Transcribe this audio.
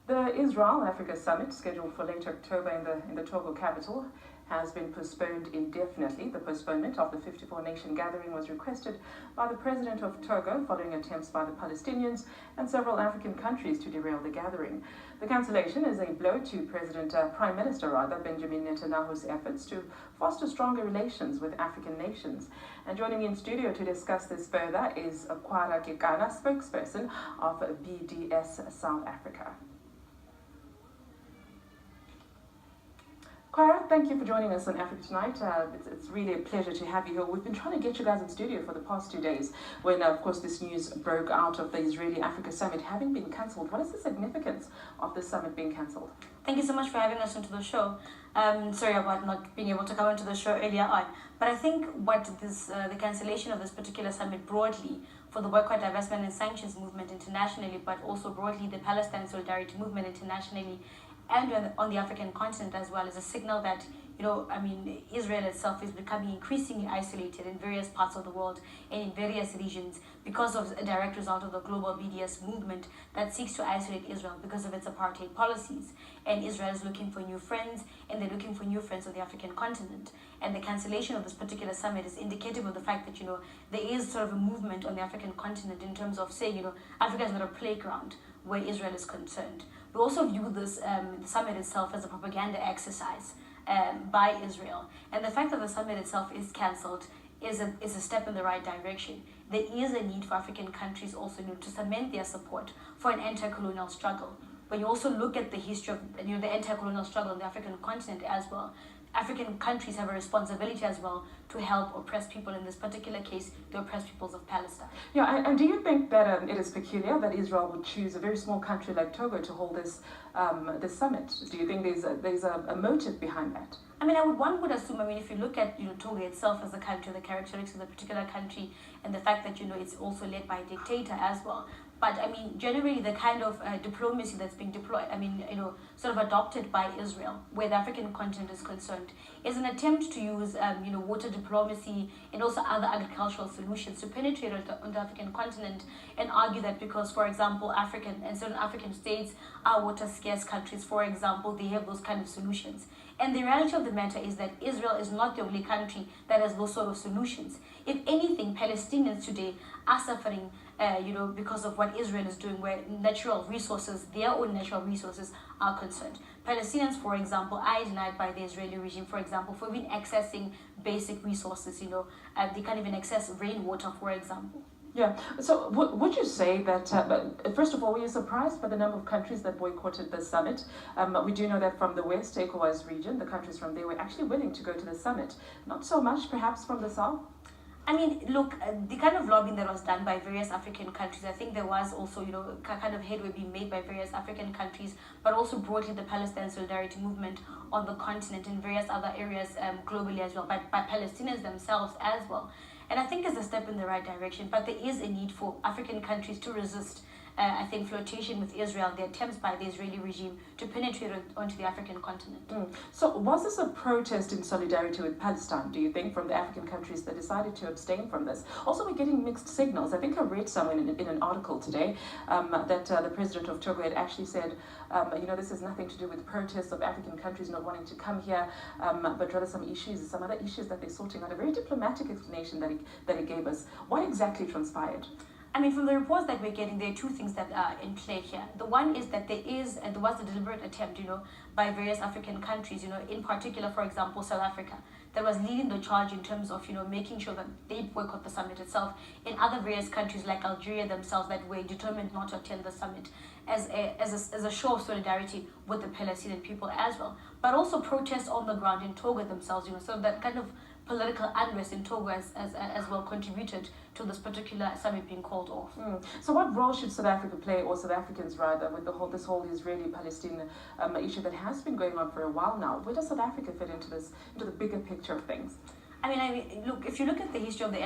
The Israel-Africa Summit, scheduled for late October in the Togo capital, has been postponed indefinitely. The postponement of the 54-nation gathering was requested by the president of Togo following attempts by the Palestinians and several African countries to derail the gathering. The cancellation is a blow to Prime Minister Benjamin Netanyahu's efforts to foster stronger relations with African nations. And joining me in studio to discuss this further is Kwara Kekana, spokesperson of BDS South Africa. Kwara, thank you for joining us on Africa Tonight. It's really a pleasure to have you here. We've been trying to get you guys in studio for the past 2 days when, of course, this news broke out of the Israeli-Africa Summit having been cancelled. What is the significance of the summit being cancelled? Thank you so much for having us into the show. Sorry about not being able to come into the show earlier on. But I think what the cancellation of this particular summit broadly for the boycott, divestment and sanctions movement internationally, but also broadly the Palestine solidarity movement internationally, and on the African continent as well, is a signal that, Israel itself is becoming increasingly isolated in various parts of the world and in various regions because of a direct result of the global BDS movement that seeks to isolate Israel because of its apartheid policies. And Israel is looking for new friends, and they're looking for new friends on the African continent. And the cancellation of this particular summit is indicative of the fact that, there is sort of a movement on the African continent in terms of saying, Africa is not a playground where Israel is concerned. We also view this the summit itself as a propaganda exercise by Israel. And the fact that the summit itself is cancelled is a step in the right direction. There is a need for African countries also to cement their support for an anti-colonial struggle. When you also look at the history of the anti-colonial struggle on the African continent as well, African countries have a responsibility as well to help oppressed people, in this particular case, the oppressed peoples of Palestine. Yeah, and do you think that it is peculiar that Israel would choose a very small country like Togo to hold this summit? Do you think there's a motive behind that? One would assume, if you look at Togo itself as a country, the characteristics of the particular country, and the fact that it's also led by a dictator as well. But generally the kind of diplomacy that's being deployed, sort of adopted by Israel, where the African continent is concerned, is an attempt to use, water diplomacy and also other agricultural solutions to penetrate on the African continent and argue that because, for example, African and certain African states are water scarce countries, for example, they have those kind of solutions. And the reality of the matter is that Israel is not the only country that has those sort of solutions. If anything, Palestinians today are suffering, because of what Israel is doing, where natural resources, their own natural resources, are concerned. Palestinians, for example, are denied by the Israeli regime, for example, for even accessing basic resources. They can't even access rainwater, for example. Yeah. So would you say that, first of all, were you surprised by the number of countries that boycotted the summit? We do know that from the West ECOWAS region, the countries from there were actually willing to go to the summit. Not so much, perhaps, from the South? Look, the kind of lobbying that was done by various African countries, I think there was also, kind of headway being made by various African countries, but also broadly the Palestine solidarity movement on the continent and various other areas globally as well, by Palestinians themselves as well. And I think it's a step in the right direction, but there is a need for African countries to resist, flirtation with Israel, the attempts by the Israeli regime to penetrate onto the African continent. So was this a protest in solidarity with Palestine, do you think, from the African countries that decided to abstain from this? Also, we're getting mixed signals. I think I read somewhere in an article today that the president of Togo had actually said, this has nothing to do with protests of African countries not wanting to come here, but rather some other issues that they're sorting out. A very diplomatic explanation that he gave us. What exactly transpired? From the reports that we're getting, there are two things that are in play here. The one is that there was a deliberate attempt, by various African countries, in particular, for example, South Africa, that was leading the charge in terms of, making sure that they boycott the summit itself. In other various countries like Algeria themselves that were determined not to attend the summit as a show of solidarity with the Palestinian people as well. But also protests on the ground in Togo themselves, so that kind of political unrest in Togo as well contributed to this particular summit being called off. So what role should South Africa play, or South Africans rather, with this whole Israeli-Palestine issue that has been going on for a while now? Where does South Africa fit into the bigger picture of things? Look, if you look at the history of the